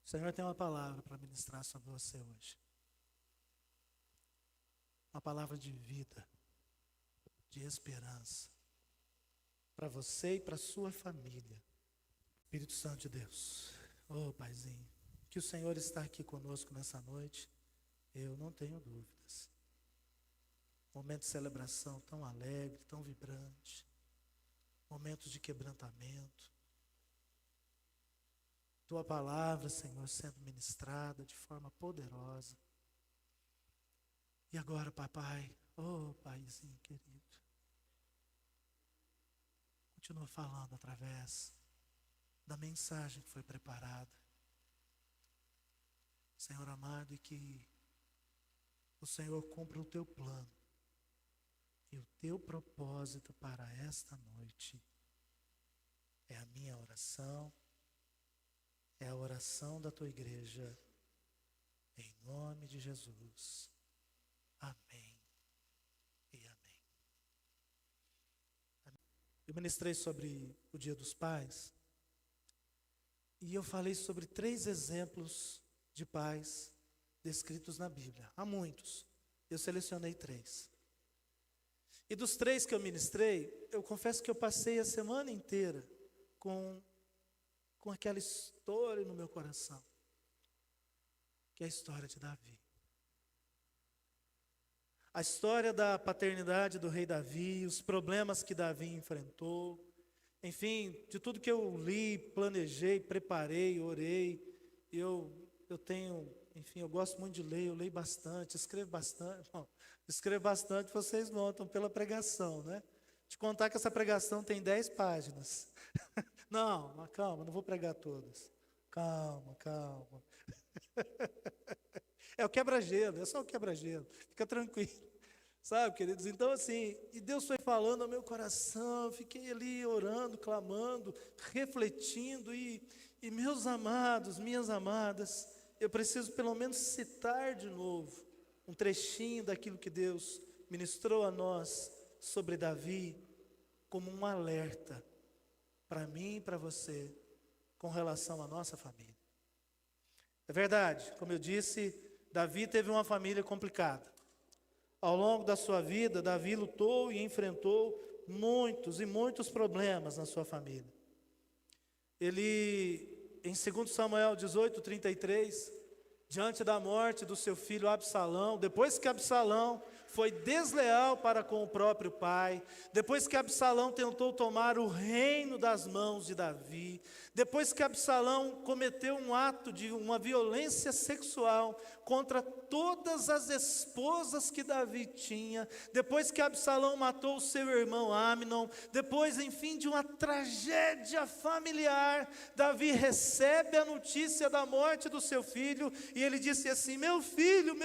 O Senhor tem uma palavra para ministrar sobre você hoje. Uma palavra de vida, de esperança, para você e para a sua família. Espírito Santo de Deus, Paizinho, que o Senhor está aqui conosco nessa noite, eu não tenho dúvidas. Momento de celebração tão alegre, tão vibrante, momentos de quebrantamento. Tua palavra, Senhor, sendo ministrada de forma poderosa. E agora, papai, Paizinho querido, continua falando através da mensagem que foi preparada. Senhor amado, e que o Senhor cumpra o teu plano e o teu propósito para esta noite. É a minha oração, é a oração da tua igreja, em nome de Jesus. Amém e amém. Eu ministrei sobre o Dia dos Pais e eu falei sobre 3 exemplos de pais descritos na Bíblia. Há muitos, eu selecionei 3. E dos 3 que eu ministrei, eu confesso que eu passei a semana inteira com aquela história no meu coração, que é a história de Davi. A história da paternidade do rei Davi, os problemas que Davi enfrentou, enfim, de tudo que eu li, planejei, preparei, orei, eu tenho, enfim, eu gosto muito de ler, eu leio bastante, escrevo bastante. Bom, escrevo bastante, vocês notam pela pregação, né? Te contar que essa pregação tem 10 páginas. Não, mas calma, não vou pregar todas. Calma. É o quebra-gelo, é só o quebra-gelo. Fica tranquilo. Sabe, queridos? Então, assim, e Deus foi falando ao meu coração, fiquei ali orando, clamando, refletindo, e meus amados, minhas amadas, eu preciso pelo menos citar de novo um trechinho daquilo que Deus ministrou a nós sobre Davi, como um alerta para mim e para você, com relação à nossa família. É verdade, como eu disse, Davi teve uma família complicada. Ao longo da sua vida, Davi lutou e enfrentou muitos e muitos problemas na sua família. Ele, em 2 Samuel 18:33, diante da morte do seu filho Absalão, depois que Absalão foi desleal para com o próprio pai, depois que Absalão tentou tomar o reino das mãos de Davi, depois que Absalão cometeu um ato de uma violência sexual contra todas as esposas que Davi tinha, depois que Absalão matou o seu irmão Amnon, depois, enfim, de uma tragédia familiar, Davi recebe a notícia da morte do seu filho, e ele disse assim: meu filho,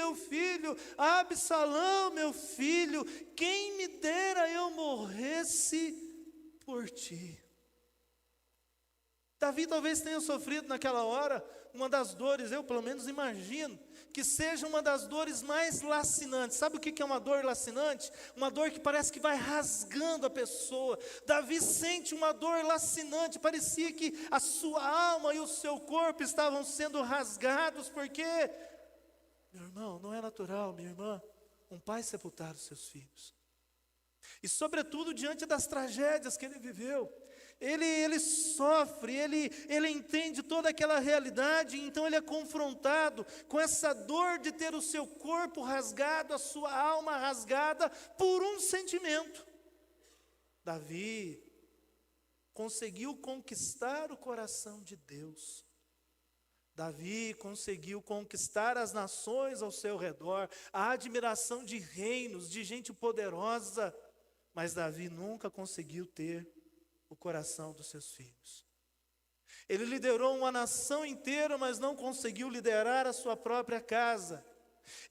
Absalão, meu filho, quem me dera eu morresse por ti. Davi talvez tenha sofrido naquela hora uma das dores, eu pelo menos imagino, que seja uma das dores mais lacinantes. Sabe o que é uma dor lacinante? Uma dor que parece que vai rasgando a pessoa. Davi sente uma dor lacinante, parecia que a sua alma e o seu corpo estavam sendo rasgados, porque, meu irmão, não é natural, minha irmã, um pai sepultar os seus filhos. E sobretudo diante das tragédias que ele viveu. Ele sofre, ele entende toda aquela realidade, então ele é confrontado com essa dor de ter o seu corpo rasgado, a sua alma rasgada por um sentimento. Davi conseguiu conquistar o coração de Deus. Davi conseguiu conquistar as nações ao seu redor, a admiração de reinos, de gente poderosa, mas Davi nunca conseguiu ter o coração dos seus filhos. Ele liderou uma nação inteira, mas não conseguiu liderar a sua própria casa.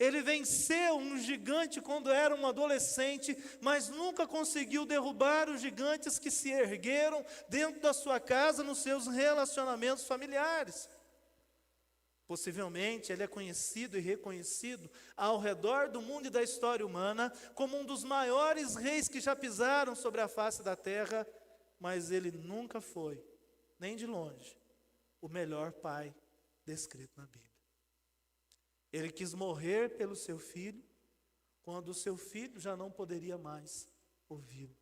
Ele venceu um gigante quando era um adolescente, mas nunca conseguiu derrubar os gigantes que se ergueram dentro da sua casa, nos seus relacionamentos familiares. Possivelmente ele é conhecido e reconhecido ao redor do mundo e da história humana como um dos maiores reis que já pisaram sobre a face da terra, mas ele nunca foi, nem de longe, o melhor pai descrito na Bíblia. Ele quis morrer pelo seu filho, quando o seu filho já não poderia mais ouvi-lo.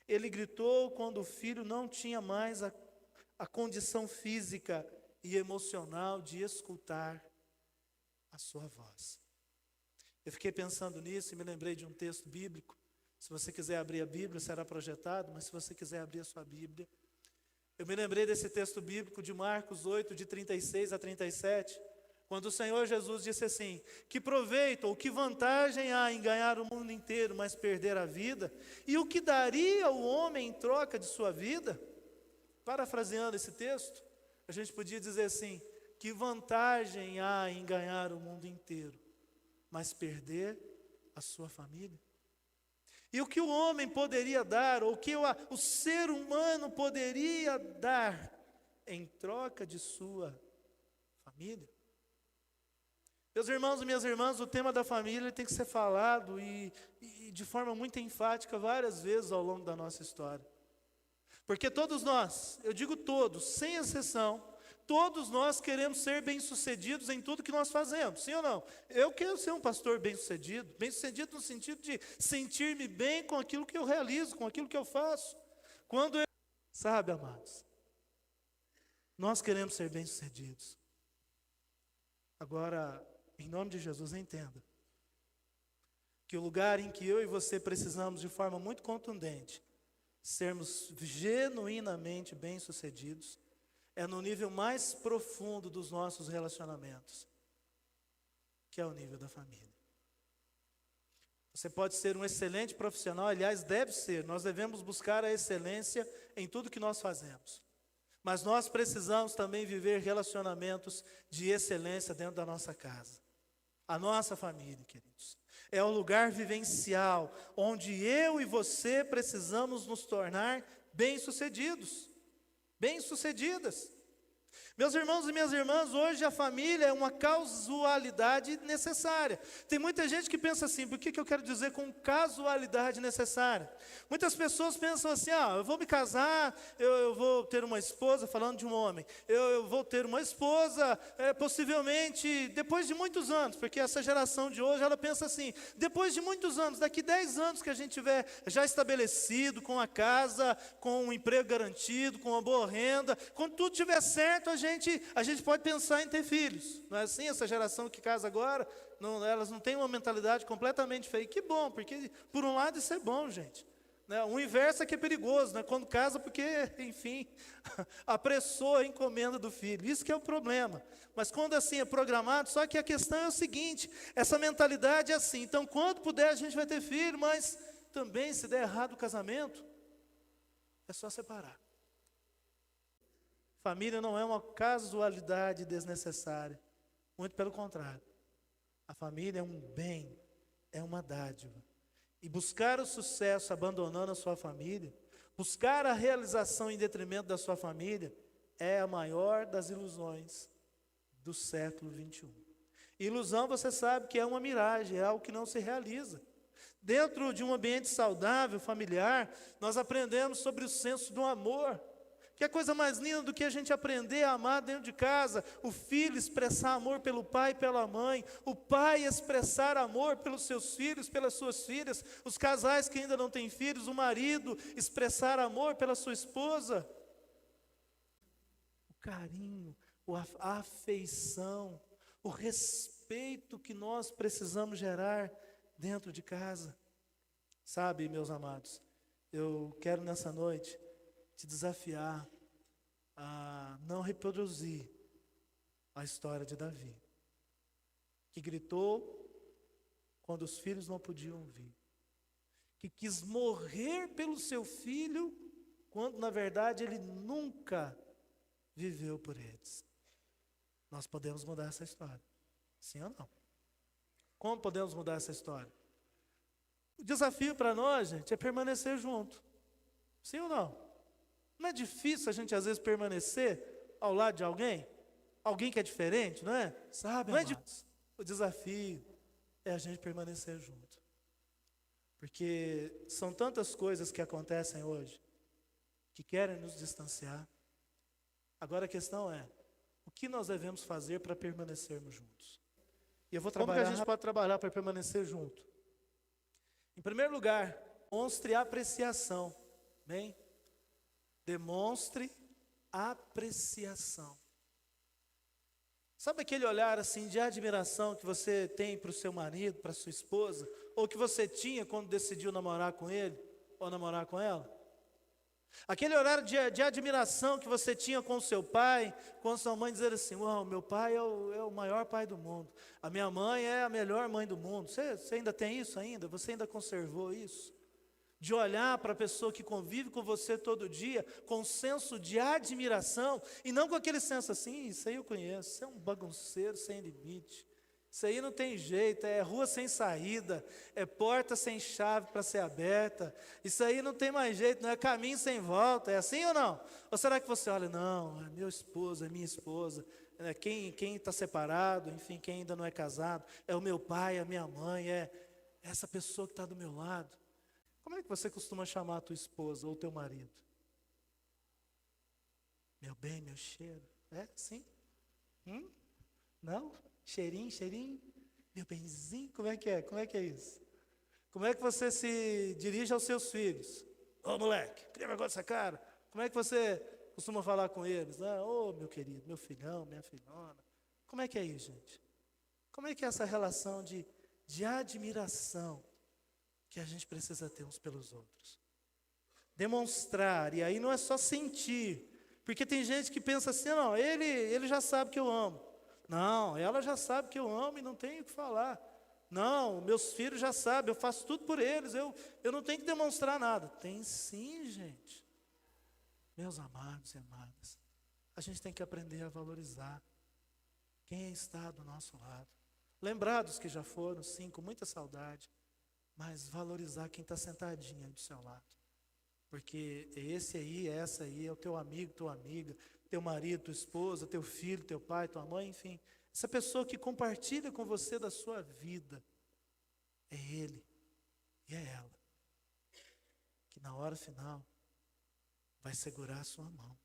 Ele gritou quando o filho não tinha mais a condição física e emocional de escutar a sua voz. Eu fiquei pensando nisso e me lembrei de um texto bíblico. Se você quiser abrir a Bíblia, será projetado, mas se você quiser abrir a sua Bíblia, eu me lembrei desse texto bíblico de Marcos 8, de 36 a 37, quando o Senhor Jesus disse assim: que proveito ou que vantagem há em ganhar o mundo inteiro, mas perder a vida? E o que daria o homem em troca de sua vida? Parafraseando esse texto, a gente podia dizer assim: que vantagem há em ganhar o mundo inteiro, mas perder a sua família? E o que o homem poderia dar, ou o que o ser humano poderia dar em troca de sua família? Meus irmãos e minhas irmãs, o tema da família tem que ser falado e de forma muito enfática várias vezes ao longo da nossa história. Porque todos nós, eu digo todos, sem exceção, todos nós queremos ser bem-sucedidos em tudo que nós fazemos, sim ou não? Eu quero ser um pastor bem-sucedido no sentido de sentir-me bem com aquilo que eu realizo, com aquilo que eu faço. Sabe, amados, nós queremos ser bem-sucedidos. Agora, em nome de Jesus, entenda que o lugar em que eu e você precisamos de forma muito contundente sermos genuinamente bem-sucedidos é no nível mais profundo dos nossos relacionamentos, que é o nível da família. Você pode ser um excelente profissional, aliás, deve ser, nós devemos buscar a excelência em tudo que nós fazemos. Mas nós precisamos também viver relacionamentos de excelência dentro da nossa casa. A nossa família, queridos, é um lugar vivencial, onde eu e você precisamos nos tornar bem-sucedidos, bem-sucedidas. Meus irmãos e minhas irmãs, hoje a família é uma casualidade necessária. Tem muita gente que pensa assim: por que eu quero dizer com casualidade necessária? Muitas pessoas pensam assim: eu vou me casar, eu vou ter uma esposa, falando de um homem, eu vou ter uma esposa, possivelmente depois de muitos anos, porque essa geração de hoje, ela pensa assim: depois de muitos anos, daqui 10 anos que a gente tiver já estabelecido, com a casa, com um emprego garantido, com uma boa renda, quando tudo estiver certo, a gente pode pensar em ter filhos. Não é assim? Essa geração que casa agora, elas não têm uma mentalidade completamente diferente. Que bom, porque por um lado isso é bom, gente. Né? O inverso é que é perigoso, né? Quando casa, porque, enfim, apressou a encomenda do filho. Isso que é o problema. Mas quando assim é programado, só que a questão é o seguinte: essa mentalidade é assim. Então, quando puder, a gente vai ter filho, mas também, se der errado o casamento, é só separar. Família não é uma casualidade desnecessária, muito pelo contrário. A família é um bem, é uma dádiva. E buscar o sucesso abandonando a sua família, buscar a realização em detrimento da sua família, é a maior das ilusões do século 21. Ilusão, você sabe que é uma miragem, é algo que não se realiza. Dentro de um ambiente saudável, familiar, nós aprendemos sobre o senso do amor. Que é coisa mais linda do que a gente aprender a amar dentro de casa, o filho expressar amor pelo pai e pela mãe, o pai expressar amor pelos seus filhos, pelas suas filhas, os casais que ainda não têm filhos, o marido expressar amor pela sua esposa. O carinho, a afeição, o respeito que nós precisamos gerar dentro de casa. Sabe, meus amados, eu quero nessa noite te desafiar a não reproduzir a história de Davi, que gritou quando os filhos não podiam ouvir, que quis morrer pelo seu filho, quando na verdade ele nunca viveu por eles. Nós podemos mudar essa história, sim ou não? Como podemos mudar essa história? O desafio para nós, gente, é permanecer junto, sim ou não? Não é difícil a gente às vezes permanecer ao lado de alguém? Alguém que é diferente, não é? Sabe, não é difícil. O desafio é a gente permanecer junto. Porque são tantas coisas que acontecem hoje que querem nos distanciar. Agora a questão é, o que nós devemos fazer para permanecermos juntos? E eu vou trabalhar. Como que a gente pode trabalhar para permanecer junto? Em primeiro lugar, demonstre apreciação. Amém? Demonstre apreciação. Sabe aquele olhar assim de admiração que você tem para o seu marido, para a sua esposa, ou que você tinha quando decidiu namorar com ele ou namorar com ela? Aquele olhar de admiração que você tinha com o seu pai, com a sua mãe, dizer assim: uau, meu pai é o maior pai do mundo, a minha mãe é a melhor mãe do mundo. Você ainda tem isso ainda? Você ainda conservou isso? De olhar para a pessoa que convive com você todo dia com um senso de admiração, e não com aquele senso assim: isso aí eu conheço, você é um bagunceiro sem limite, isso aí não tem jeito, é rua sem saída, é porta sem chave para ser aberta, isso aí não tem mais jeito, não é caminho sem volta, é assim ou não? Ou será que você olha: não, é meu esposo, é minha esposa, quem está separado, enfim, quem ainda não é casado, é o meu pai, é a minha mãe, é essa pessoa que está do meu lado? Como é que você costuma chamar a tua esposa ou teu marido? Meu bem, meu cheiro. É? Sim? Não? Cheirinho, cheirinho? Meu benzinho? Como é que é? Como é que é isso? Como é que você se dirige aos seus filhos? Ô moleque, cria vergonha dessa cara. Como é que você costuma falar com eles? Ô meu querido, meu filhão, minha filhona. Como é que é isso, gente? Como é que é essa relação de admiração que a gente precisa ter uns pelos outros? Demonstrar, e aí não é só sentir, porque tem gente que pensa assim: não, ele já sabe que eu amo. Não, ela já sabe que eu amo e não tenho o que falar. Não, meus filhos já sabem, eu faço tudo por eles, eu não tenho que demonstrar nada. Tem sim, gente. Meus amados e amadas, a gente tem que aprender a valorizar quem está do nosso lado. Lembrar dos que já foram, sim, com muita saudade, mas valorizar quem está sentadinho aí do seu lado. Porque esse aí, essa aí, é o teu amigo, tua amiga, teu marido, tua esposa, teu filho, teu pai, tua mãe, enfim. Essa pessoa que compartilha com você da sua vida, é ele e é ela, que na hora final vai segurar a sua mão,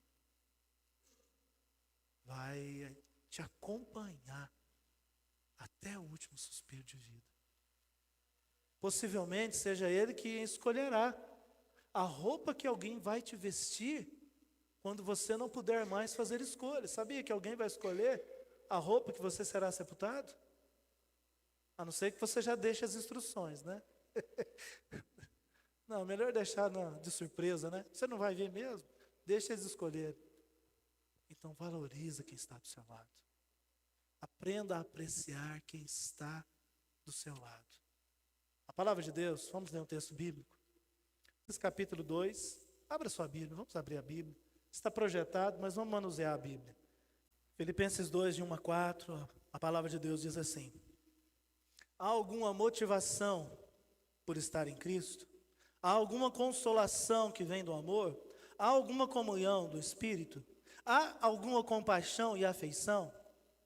vai te acompanhar até o último suspiro de vida. Possivelmente seja ele que escolherá a roupa que alguém vai te vestir quando você não puder mais fazer escolhas. Sabia que alguém vai escolher a roupa que você será sepultado? A não ser que você já deixe as instruções, né? Não, melhor deixar de surpresa, né? Você não vai ver mesmo? Deixa eles escolherem. Então valoriza quem está do seu lado. Aprenda a apreciar quem está do seu lado. A palavra de Deus, vamos ler um texto bíblico. Esse capítulo 2, abra sua Bíblia, vamos abrir a Bíblia. Está projetado, mas vamos manusear a Bíblia. Filipenses 2, de 1 a 4, a palavra de Deus diz assim: há alguma motivação por estar em Cristo? Há alguma consolação que vem do amor? Há alguma comunhão do Espírito? Há alguma compaixão e afeição?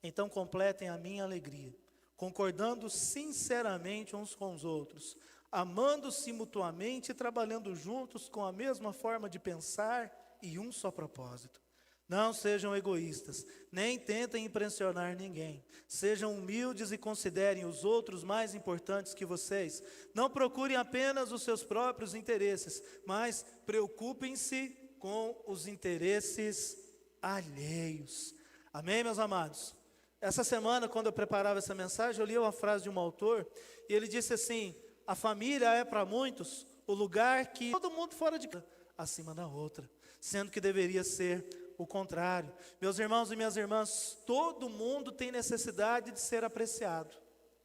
Então completem a minha alegria, concordando sinceramente uns com os outros, amando-se mutuamente e trabalhando juntos com a mesma forma de pensar e um só propósito. Não sejam egoístas, nem tentem impressionar ninguém. Sejam humildes e considerem os outros mais importantes que vocês. Não procurem apenas os seus próprios interesses, mas preocupem-se com os interesses alheios. Amém, meus amados? Essa semana, quando eu preparava essa mensagem, eu li uma frase de um autor, e ele disse assim: a família é para muitos o lugar que todo mundo fora de casa, acima da outra, sendo que deveria ser o contrário. Meus irmãos e minhas irmãs, todo mundo tem necessidade de ser apreciado.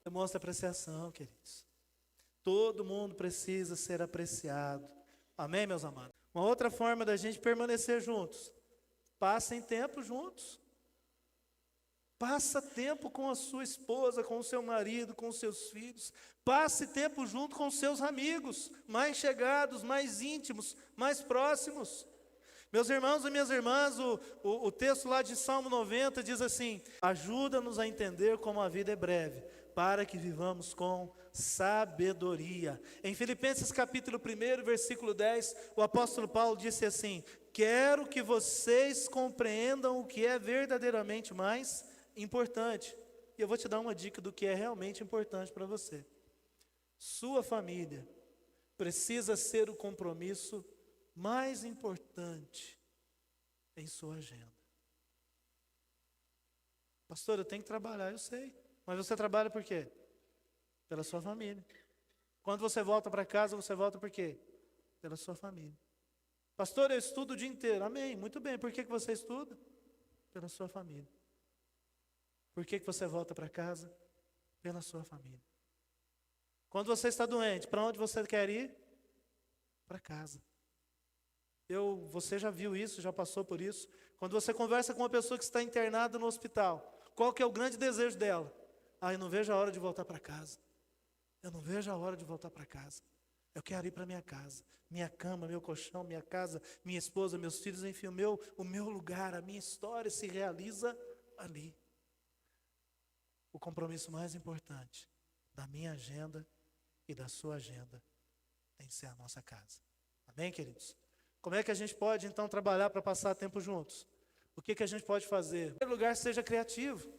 Demonstra apreciação, queridos. Todo mundo precisa ser apreciado. Amém, meus amados? Uma outra forma da gente permanecer juntos: passem tempo juntos. Passa tempo com a sua esposa, com o seu marido, com os seus filhos. Passe tempo junto com os seus amigos, mais chegados, mais íntimos, mais próximos. Meus irmãos e minhas irmãs, o texto lá de Salmo 90 diz assim: ajuda-nos a entender como a vida é breve, para que vivamos com sabedoria. Em Filipenses capítulo 1, versículo 10, o apóstolo Paulo disse assim: quero que vocês compreendam o que é verdadeiramente mais importante. E eu vou te dar uma dica do que é realmente importante para você. Sua família precisa ser o compromisso mais importante em sua agenda. Pastor, eu tenho que trabalhar, eu sei. Mas você trabalha por quê? Pela sua família. Quando você volta para casa, você volta por quê? Pela sua família. Pastor, eu estudo o dia inteiro. Amém, muito bem. Por que você estuda? Pela sua família. Por que você volta para casa? Pela sua família. Quando você está doente, para onde você quer ir? Para casa. Você já viu isso, já passou por isso. Quando você conversa com uma pessoa que está internada no hospital, qual que é o grande desejo dela? Eu não vejo a hora de voltar para casa. Eu não vejo a hora de voltar para casa. Eu quero ir para minha casa. Minha cama, meu colchão, minha casa, minha esposa, meus filhos, enfim, o meu lugar, a minha história se realiza ali. O compromisso mais importante da minha agenda e da sua agenda tem que ser a nossa casa. Amém, queridos? Como é que a gente pode, então, trabalhar para passar tempo juntos? O que a gente pode fazer? Em primeiro lugar, seja criativo.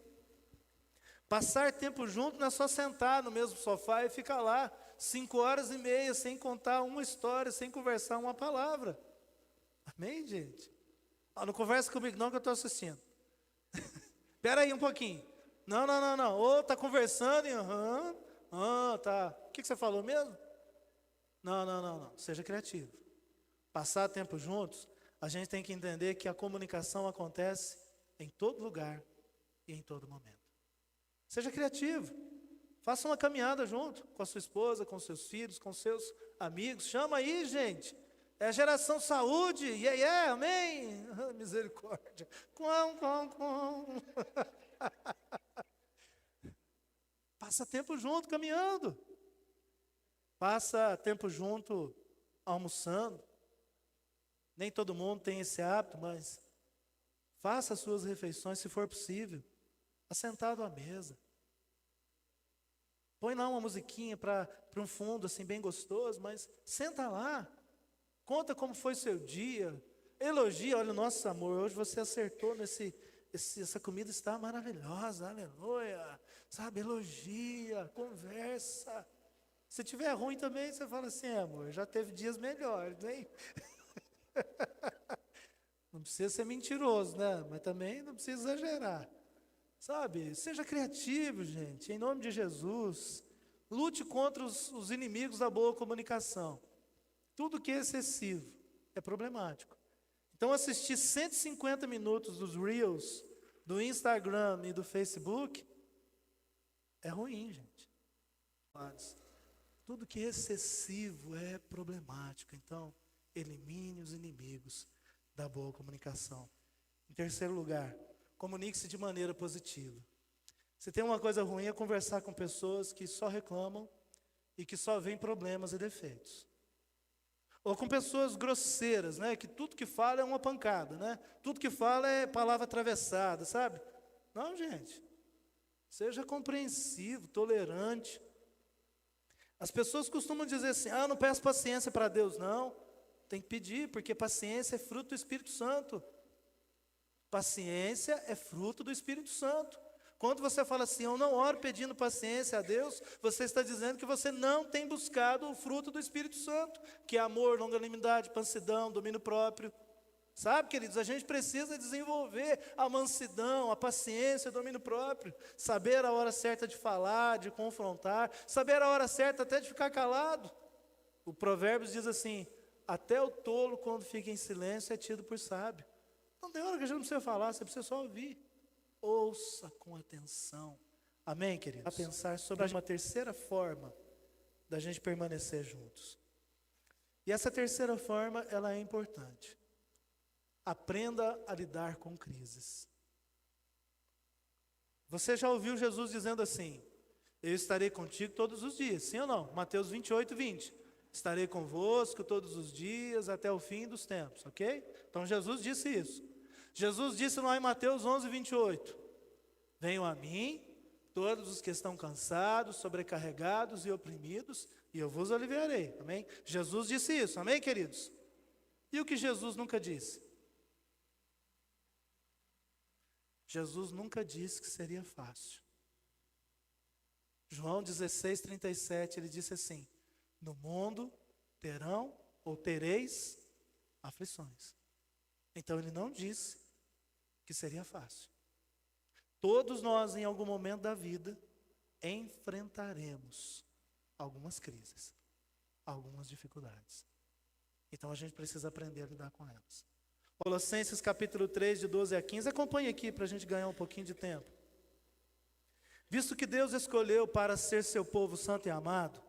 Passar tempo junto não é só sentar no mesmo sofá e ficar lá 5h30 sem contar uma história, sem conversar uma palavra. Amém, gente? Não conversa comigo não que eu estou assistindo. Espera aí um pouquinho. Não. Ou está conversando e tá. O que você falou mesmo? Não. Seja criativo. Passar tempo juntos, a gente tem que entender que a comunicação acontece em todo lugar e em todo momento. Seja criativo. Faça uma caminhada junto com a sua esposa, com seus filhos, com seus amigos. Chama aí, gente. É a geração saúde. Amém. Misericórdia. Passa tempo junto caminhando. Passa tempo junto almoçando. Nem todo mundo tem esse hábito, mas faça as suas refeições, se for possível, assentado à mesa. Põe lá uma musiquinha para um fundo assim bem gostoso, mas senta lá. Conta como foi seu dia. Elogia, olha, nosso amor, hoje você acertou essa comida está maravilhosa, aleluia. Sabe, elogia, conversa. Se tiver ruim também, você fala assim, amor, já teve dias melhores, hein? Não precisa ser mentiroso, né? Mas também não precisa exagerar. Sabe? Seja criativo, gente, em nome de Jesus. Lute contra os inimigos da boa comunicação. Tudo que é excessivo é problemático. Então, assistir 150 minutos dos Reels, do Instagram e do Facebook, é ruim, gente. Tudo que é excessivo é problemático. Então, elimine os inimigos da boa comunicação. Em terceiro lugar, comunique-se de maneira positiva. Se tem uma coisa ruim é conversar com pessoas que só reclamam e que só veem problemas e defeitos. Ou com pessoas grosseiras, né? Que tudo que fala é uma pancada, né? Tudo que fala é palavra atravessada, sabe? Não, gente. Seja compreensivo, tolerante. As pessoas costumam dizer assim, não peço paciência para Deus, não. Tem que pedir, porque paciência é fruto do Espírito Santo. Paciência é fruto do Espírito Santo. Quando você fala assim, eu não oro pedindo paciência a Deus, você está dizendo que você não tem buscado o fruto do Espírito Santo, que é amor, longanimidade, mansidão, domínio próprio. Sabe, queridos, a gente precisa desenvolver a mansidão, a paciência, o domínio próprio. Saber a hora certa de falar, de confrontar, saber a hora certa até de ficar calado. O Provérbios diz assim, até o tolo, quando fica em silêncio, é tido por sábio. Não tem hora que a gente não precisa falar, você precisa só ouvir. Ouça com atenção. Amém, queridos? A pensar sobre uma terceira forma da gente permanecer juntos. E essa terceira forma, ela é importante. Aprenda a lidar com crises. Você já ouviu Jesus dizendo assim, eu estarei contigo todos os dias, sim ou não? Mateus 28, 20. Estarei convosco todos os dias até o fim dos tempos, ok? Então Jesus disse isso. Jesus disse lá em Mateus 11:28, venham a mim, todos os que estão cansados, sobrecarregados e oprimidos, e eu vos aliviarei, amém? Jesus disse isso, amém, queridos? E o que Jesus nunca disse? Jesus nunca disse que seria fácil. João 16:37, ele disse assim, no mundo terão ou tereis aflições. Então ele não disse que seria fácil. Todos nós, em algum momento da vida, enfrentaremos algumas crises, algumas dificuldades. Então a gente precisa aprender a lidar com elas. Colossenses capítulo 3, de 12 a 15, acompanhe aqui para a gente ganhar um pouquinho de tempo. Visto que Deus escolheu para ser seu povo santo e amado,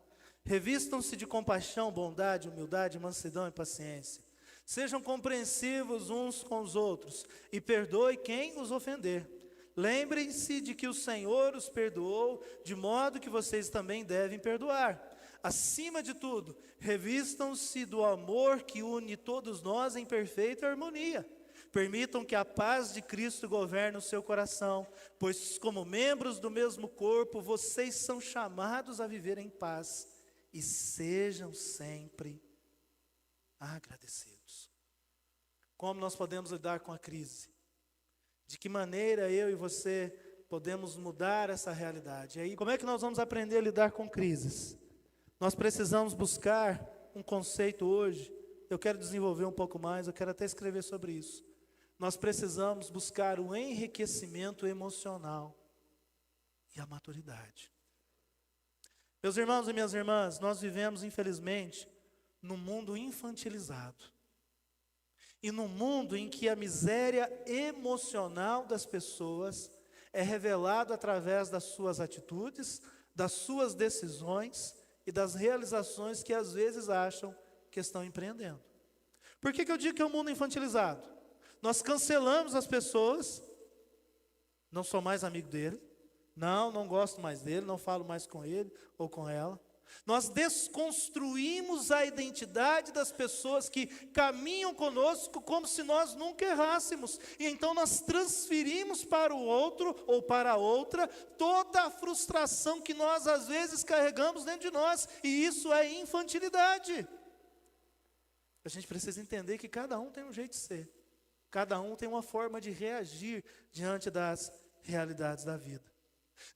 revistam-se de compaixão, bondade, humildade, mansidão e paciência. Sejam compreensivos uns com os outros e perdoe quem os ofender. Lembrem-se de que o Senhor os perdoou, de modo que vocês também devem perdoar. Acima de tudo, revistam-se do amor que une todos nós em perfeita harmonia. Permitam que a paz de Cristo governe o seu coração, pois como membros do mesmo corpo, vocês são chamados a viver em paz e sejam sempre agradecidos. Como nós podemos lidar com a crise? De que maneira eu e você podemos mudar essa realidade? E aí, como é que nós vamos aprender a lidar com crises? Nós precisamos buscar um conceito hoje, eu quero desenvolver um pouco mais, eu quero até escrever sobre isso. Nós precisamos buscar o enriquecimento emocional e a maturidade. Meus irmãos e minhas irmãs, nós vivemos, infelizmente, num mundo infantilizado. E num mundo em que a miséria emocional das pessoas é revelada através das suas atitudes, das suas decisões e das realizações que às vezes acham que estão empreendendo. Por que eu digo que é um mundo infantilizado? Nós cancelamos as pessoas, não sou mais amigo dele, não gosto mais dele, não falo mais com ele ou com ela. Nós desconstruímos a identidade das pessoas que caminham conosco como se nós nunca errássemos. E então nós transferimos para o outro ou para a outra toda a frustração que nós às vezes carregamos dentro de nós. E isso é infantilidade. A gente precisa entender que cada um tem um jeito de ser. Cada um tem uma forma de reagir diante das realidades da vida.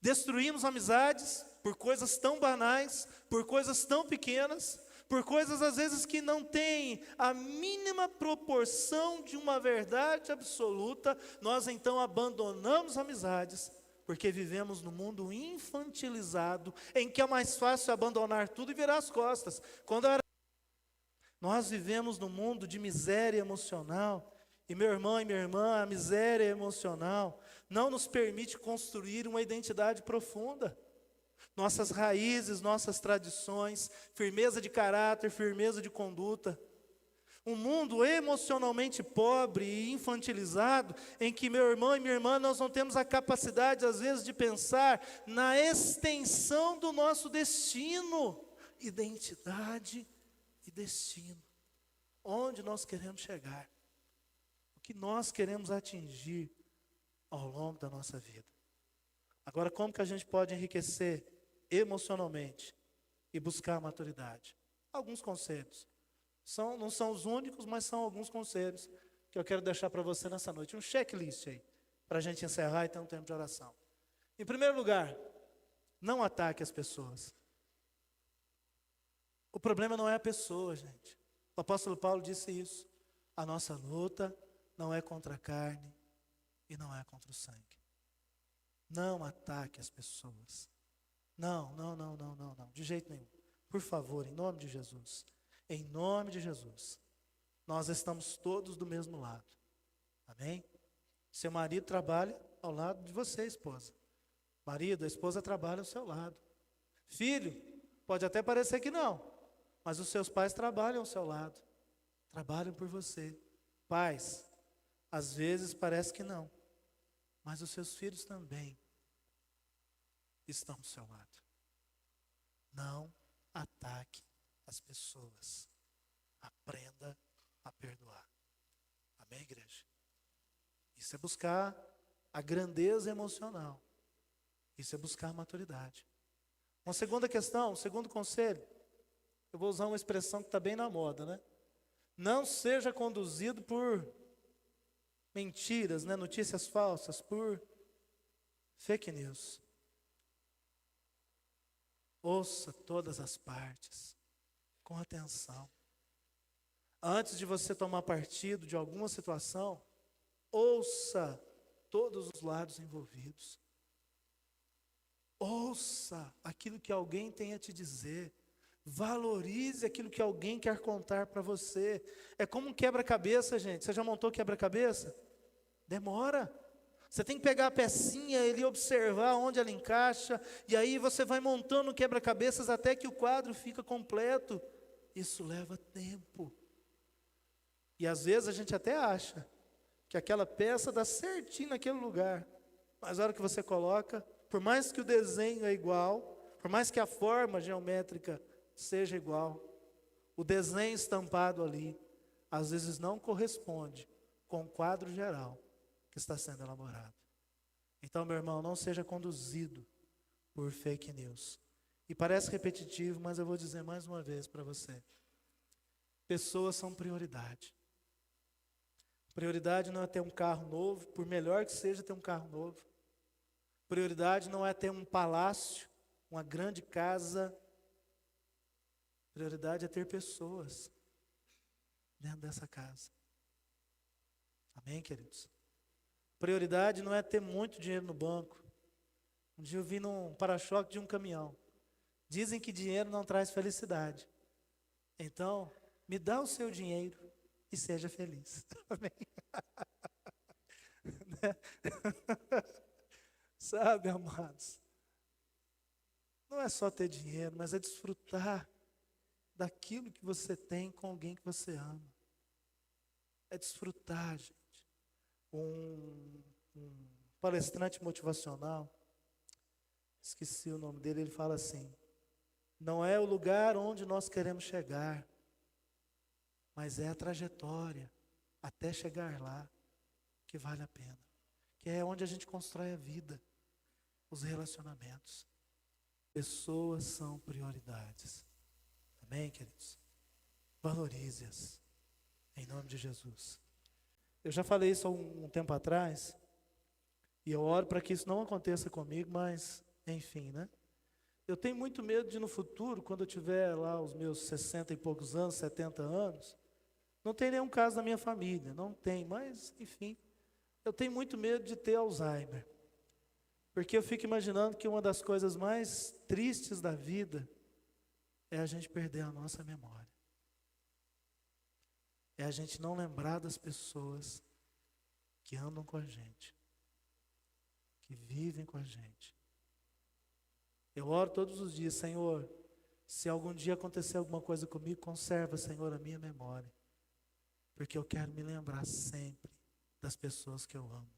Destruímos amizades por coisas tão banais, por coisas tão pequenas, por coisas às vezes que não têm a mínima proporção de uma verdade absoluta. Nós então abandonamos amizades, porque vivemos num mundo infantilizado, em que é mais fácil abandonar tudo e virar as costas. Nós vivemos num mundo de miséria emocional, e meu irmão e minha irmã, a miséria emocional não nos permite construir uma identidade profunda. Nossas raízes, nossas tradições, firmeza de caráter, firmeza de conduta. Um mundo emocionalmente pobre e infantilizado, em que meu irmão e minha irmã, nós não temos a capacidade às vezes de pensar na extensão do nosso destino. Identidade e destino. Onde nós queremos chegar. O que nós queremos atingir ao longo da nossa vida. Agora, como que a gente pode enriquecer emocionalmente e buscar a maturidade? Alguns conselhos. Não são os únicos, mas são alguns conselhos que eu quero deixar para você nessa noite. Um checklist aí, para a gente encerrar e ter um tempo de oração. Em primeiro lugar, não ataque as pessoas. O problema não é a pessoa, gente. O apóstolo Paulo disse isso. A nossa luta não é contra a carne e não é contra o sangue. Não ataque as pessoas. Não. De jeito nenhum. Por favor, em nome de Jesus. Em nome de Jesus. Nós estamos todos do mesmo lado. Amém? Seu marido trabalha ao lado de você, esposa. Marido, a esposa trabalha ao seu lado. Filho, pode até parecer que não, mas os seus pais trabalham ao seu lado. Trabalham por você. Pais, às vezes parece que não, mas os seus filhos também estão do seu lado. Não ataque as pessoas. Aprenda a perdoar. Amém, igreja? Isso é buscar a grandeza emocional. Isso é buscar maturidade. Uma segunda questão, um segundo conselho. Eu vou usar uma expressão que está bem na moda, né? Não seja conduzido por mentiras, né? Notícias falsas, por fake news. Ouça todas as partes, com atenção. Antes de você tomar partido de alguma situação, ouça todos os lados envolvidos. Ouça aquilo que alguém tem a te dizer. Valorize aquilo que alguém quer contar para você. É como um quebra-cabeça, gente. Você já montou quebra-cabeça? Demora. Você tem que pegar a pecinha e observar onde ela encaixa. E aí você vai montando quebra-cabeças até que o quadro fica completo. Isso leva tempo. E às vezes a gente até acha que aquela peça dá certinho naquele lugar. Mas a hora que você coloca, por mais que o desenho é igual, por mais que a forma geométrica seja igual, o desenho estampado ali, às vezes não corresponde com o quadro geral que está sendo elaborado. Então, meu irmão, não seja conduzido por fake news. E parece repetitivo, mas eu vou dizer mais uma vez para você. Pessoas são prioridade. Prioridade não é ter um carro novo, por melhor que seja ter um carro novo. Prioridade não é ter um palácio, uma grande casa. Prioridade é ter pessoas dentro dessa casa. Amém, queridos? Prioridade não é ter muito dinheiro no banco. Um dia eu vi num para-choque de um caminhão. Dizem que dinheiro não traz felicidade. Então, me dá o seu dinheiro e seja feliz. Amém? Sabe, amados? Não é só ter dinheiro, mas é desfrutar daquilo que você tem com alguém que você ama. É desfrutar, gente. Um palestrante motivacional, esqueci o nome dele, ele fala assim: não é o lugar onde nós queremos chegar, mas é a trajetória até chegar lá que vale a pena. Que é onde a gente constrói a vida, os relacionamentos. Pessoas são prioridades. Amém, queridos? Valorize-as, em nome de Jesus. Eu já falei isso há um tempo atrás, e eu oro para que isso não aconteça comigo, mas, enfim, né? Eu tenho muito medo de no futuro, quando eu tiver lá os meus 60 e poucos anos, 70 anos, não tem nenhum caso na minha família, não tem, mas, enfim, eu tenho muito medo de ter Alzheimer. Porque eu fico imaginando que uma das coisas mais tristes da vida é a gente perder a nossa memória. É a gente não lembrar das pessoas que andam com a gente, que vivem com a gente. Eu oro todos os dias: Senhor, se algum dia acontecer alguma coisa comigo, conserva, Senhor, a minha memória. Porque eu quero me lembrar sempre das pessoas que eu amo.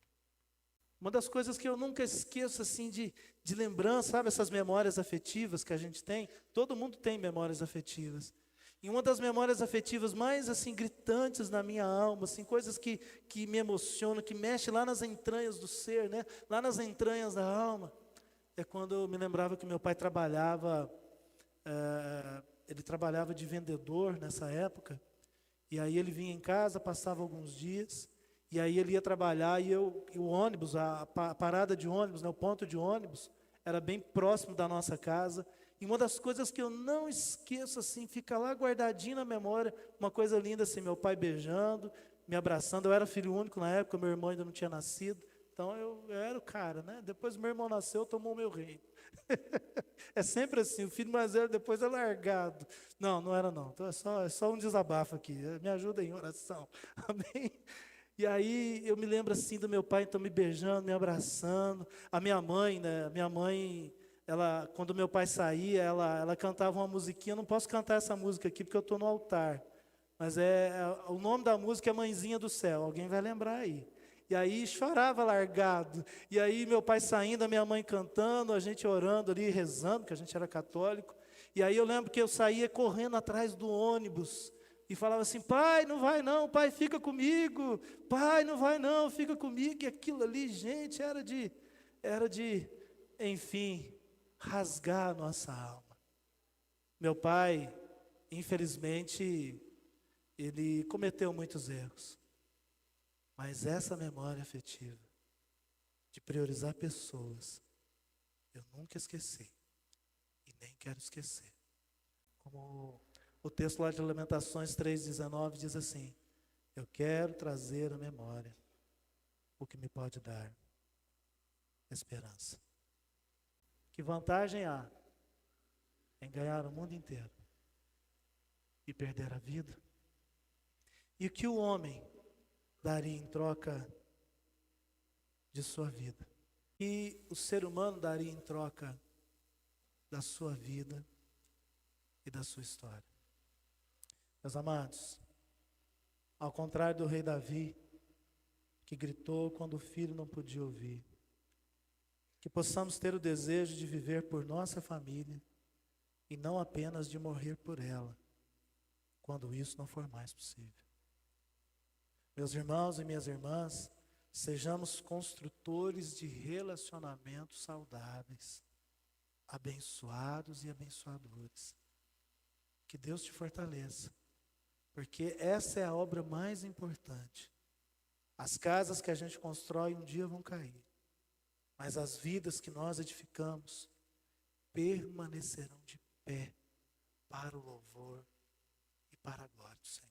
Uma das coisas que eu nunca esqueço, assim, de lembrança, sabe, essas memórias afetivas que a gente tem, todo mundo tem memórias afetivas. E uma das memórias afetivas mais, assim, gritantes na minha alma, assim, coisas que me emocionam, que mexem lá nas entranhas do ser, né, lá nas entranhas da alma, é quando eu me lembrava que meu pai trabalhava, ele trabalhava de vendedor nessa época, e aí ele vinha em casa, passava alguns dias, e aí ele ia trabalhar, e o ônibus, a parada de ônibus, né, o ponto de ônibus, era bem próximo da nossa casa. E uma das coisas que eu não esqueço, assim, fica lá guardadinho na memória, uma coisa linda, assim, meu pai beijando, me abraçando. Eu era filho único na época, meu irmão ainda não tinha nascido, então eu era o cara, né? Depois meu irmão nasceu, tomou o meu reino. É sempre assim, o filho mais velho depois é largado. Não, não era não, então é só um desabafo aqui, me ajuda em oração, amém? E aí eu me lembro assim do meu pai então me beijando, me abraçando, a minha mãe, né? Minha mãe, ela, quando meu pai saía, ela cantava uma musiquinha. Eu não posso cantar essa música aqui porque eu estou no altar, mas o nome da música é Mãezinha do Céu, alguém vai lembrar aí. E aí chorava largado, e aí meu pai saindo, a minha mãe cantando, a gente orando ali, rezando, porque a gente era católico. E aí eu lembro que eu saía correndo atrás do ônibus e falava assim: pai, não vai não, pai, fica comigo, pai, não vai não, fica comigo. E aquilo ali, gente, era de, enfim, rasgar a nossa alma. Meu pai, infelizmente, ele cometeu muitos erros, mas essa memória afetiva, de priorizar pessoas, eu nunca esqueci e nem quero esquecer. Como o texto lá de Lamentações 3,19 diz assim: eu quero trazer à memória o que me pode dar esperança. Que vantagem há em ganhar o mundo inteiro e perder a vida? E o que o homem daria em troca de sua vida? E o ser humano daria em troca da sua vida e da sua história? Meus amados, ao contrário do rei Davi, que gritou quando o filho não podia ouvir, que possamos ter o desejo de viver por nossa família e não apenas de morrer por ela, quando isso não for mais possível. Meus irmãos e minhas irmãs, sejamos construtores de relacionamentos saudáveis, abençoados e abençoadores. Que Deus te fortaleça, porque essa é a obra mais importante. As casas que a gente constrói um dia vão cair, mas as vidas que nós edificamos permanecerão de pé para o louvor e para a glória do Senhor.